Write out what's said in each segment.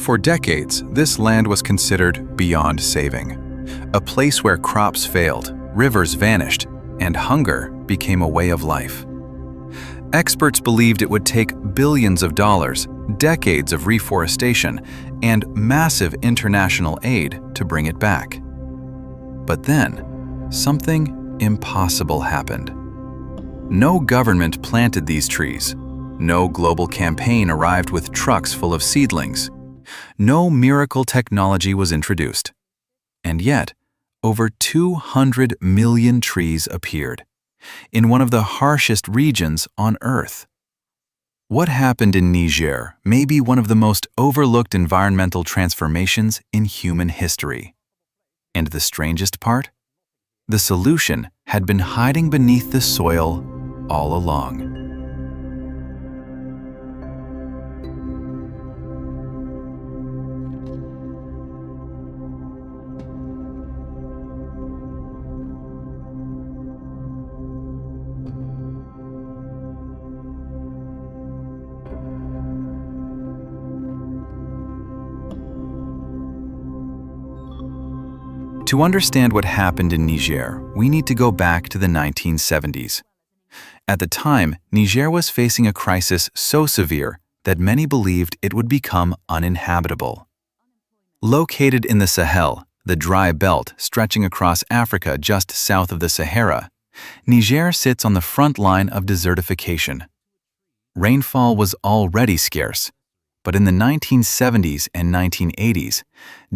For decades, this land was considered beyond saving, a place where crops failed, rivers vanished, and hunger became a way of life. Experts believed it would take billions of dollars, decades of reforestation, and massive international aid to bring it back. But then, something impossible happened. No government planted these trees. No global campaign arrived with trucks full of seedlings. No miracle technology was introduced. And yet, over 200 million trees appeared, in one of the harshest regions on Earth. What happened in Niger may be one of the most overlooked environmental transformations in human history. And the strangest part? The solution had been hiding beneath the soil all along. To understand what happened in Niger, we need to go back to the 1970s. At the time, Niger was facing a crisis so severe that many believed it would become uninhabitable. Located in the Sahel, the dry belt stretching across Africa just south of the Sahara, Niger sits on the front line of desertification. Rainfall was already scarce, but in the 1970s and 1980s,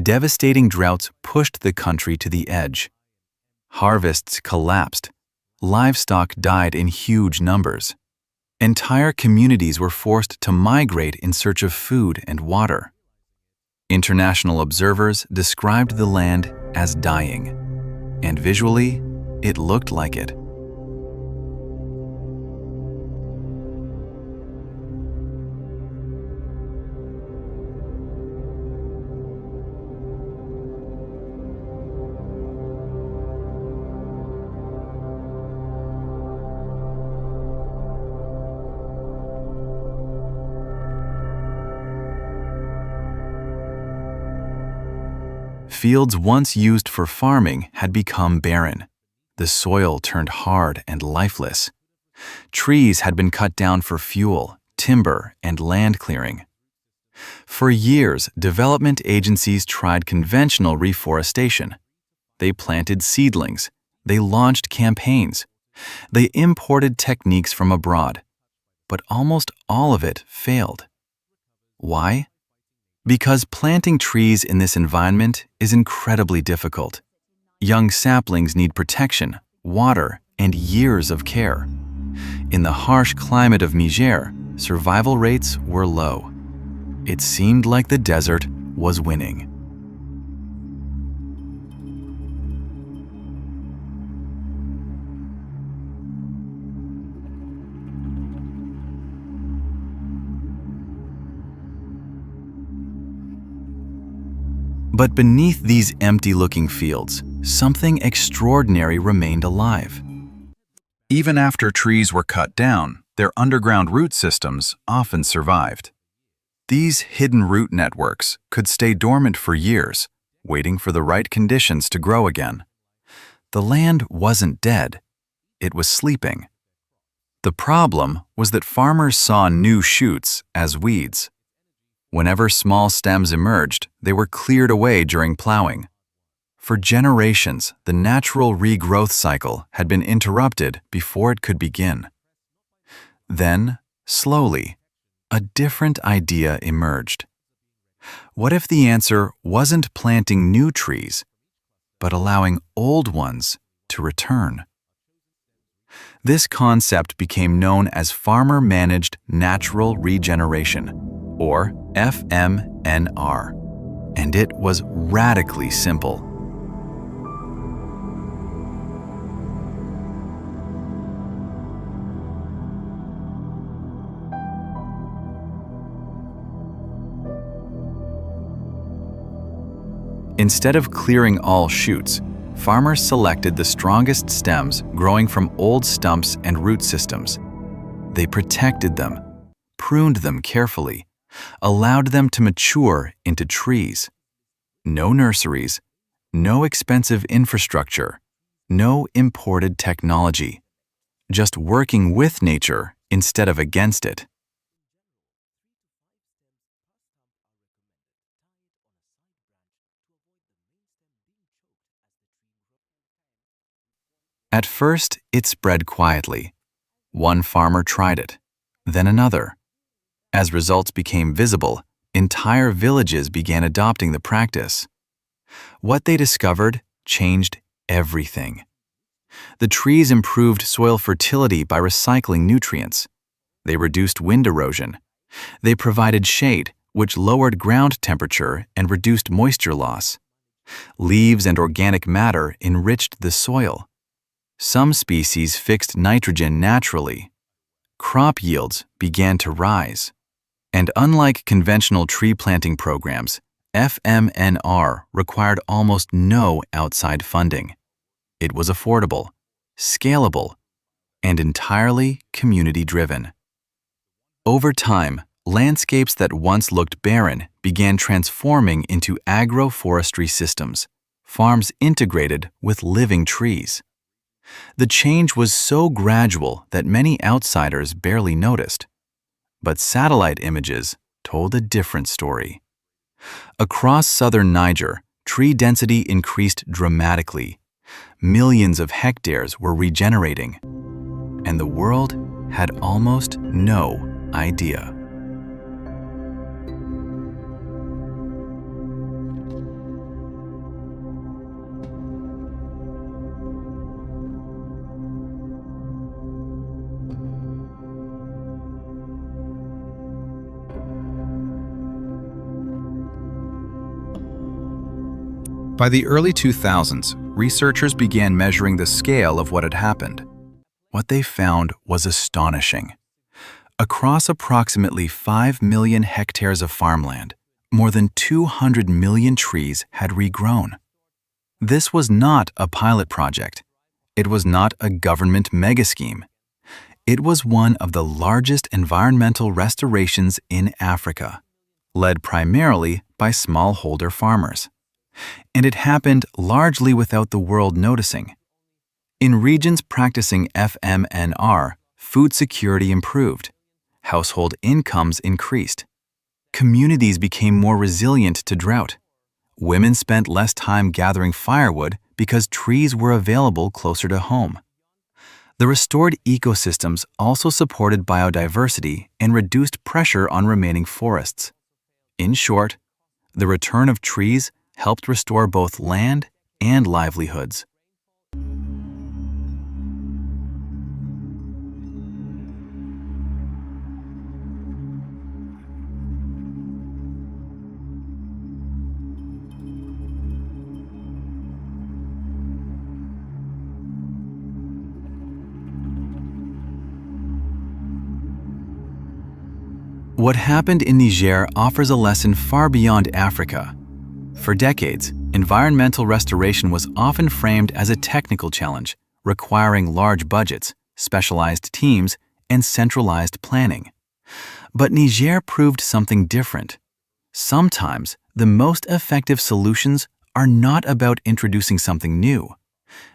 devastating droughts pushed the country to the edge. Harvests collapsed. Livestock died in huge numbers. Entire communities were forced to migrate in search of food and water. International observers described the land as dying, and visually, it looked like it. Fields once used for farming had become barren. The soil turned hard and lifeless. Trees had been cut down for fuel, timber, and land clearing. For years, development agencies tried conventional reforestation. They planted seedlings. They launched campaigns. They imported techniques from abroad. But almost all of it failed. Why? Because planting trees in this environment is incredibly difficult. Young saplings need protection, water, and years of care. In the harsh climate of Niger, survival rates were low. It seemed like the desert was winning. But beneath these empty-looking fields, something extraordinary remained alive. Even after trees were cut down, their underground root systems often survived. These hidden root networks could stay dormant for years, waiting for the right conditions to grow again. The land wasn't dead, it was sleeping. The problem was that farmers saw new shoots as weeds. Whenever small stems emerged, they were cleared away during plowing. For generations, the natural regrowth cycle had been interrupted before it could begin. Then, slowly, a different idea emerged. What if the answer wasn't planting new trees, but allowing old ones to return? This concept became known as Farmer Managed Natural Regeneration, or FMNR, and it was radically simple. Instead of clearing all shoots, farmers selected the strongest stems growing from old stumps and root systems. They protected them, pruned them carefully, allowed them to mature into trees. No nurseries, no expensive infrastructure, no imported technology, just working with nature instead of against it. At first, it spread quietly. One farmer tried it, then another. As results became visible, entire villages began adopting the practice. What they discovered changed everything. The trees improved soil fertility by recycling nutrients. They reduced wind erosion. They provided shade, which lowered ground temperature and reduced moisture loss. Leaves and organic matter enriched the soil. Some species fixed nitrogen naturally. Crop yields began to rise. And unlike conventional tree planting programs, FMNR required almost no outside funding. It was affordable, scalable, and entirely community-driven. Over time, landscapes that once looked barren began transforming into agroforestry systems, farms integrated with living trees. The change was so gradual that many outsiders barely noticed. But satellite images told a different story. Across southern Niger, tree density increased dramatically. Millions of hectares were regenerating, and the world had almost no idea. By the early 2000s, researchers began measuring the scale of what had happened. What they found was astonishing. Across approximately 5 million hectares of farmland, more than 200 million trees had regrown. This was not a pilot project. It was not a government megascheme. It was one of the largest environmental restorations in Africa, led primarily by smallholder farmers. And it happened largely without the world noticing. In regions practicing FMNR, food security improved. Household incomes increased. Communities became more resilient to drought. Women spent less time gathering firewood because trees were available closer to home. The restored ecosystems also supported biodiversity and reduced pressure on remaining forests. In short, the return of trees helped restore both land and livelihoods. What happened in Niger offers a lesson far beyond Africa. For decades, environmental restoration was often framed as a technical challenge, requiring large budgets, specialized teams, and centralized planning. But Niger proved something different. Sometimes, the most effective solutions are not about introducing something new.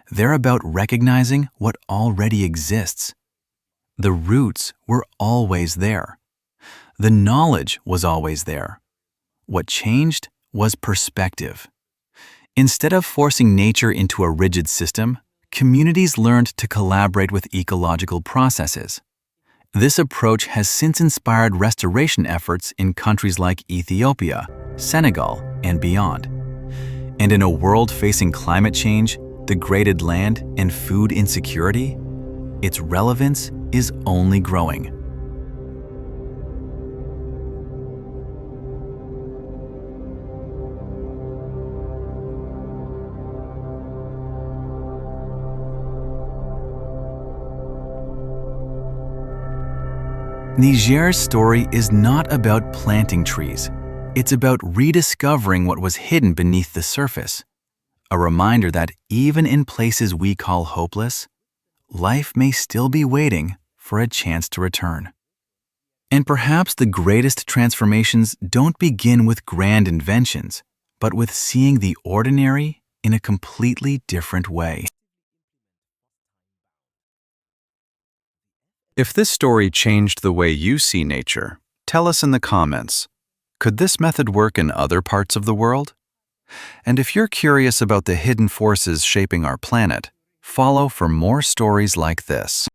They're about recognizing what already exists. The roots were always there. The knowledge was always there. What changed was perspective. Instead of forcing nature into a rigid system, communities learned to collaborate with ecological processes. This approach has since inspired restoration efforts in countries like Ethiopia, Senegal, and beyond. And in a world facing climate change, degraded land, and food insecurity, its relevance is only growing. Niger's story is not about planting trees. It's about rediscovering what was hidden beneath the surface. A reminder that even in places we call hopeless, life may still be waiting for a chance to return. And perhaps the greatest transformations don't begin with grand inventions, but with seeing the ordinary in a completely different way. If this story changed the way you see nature, tell us in the comments. Could this method work in other parts of the world? And if you're curious about the hidden forces shaping our planet, follow for more stories like this.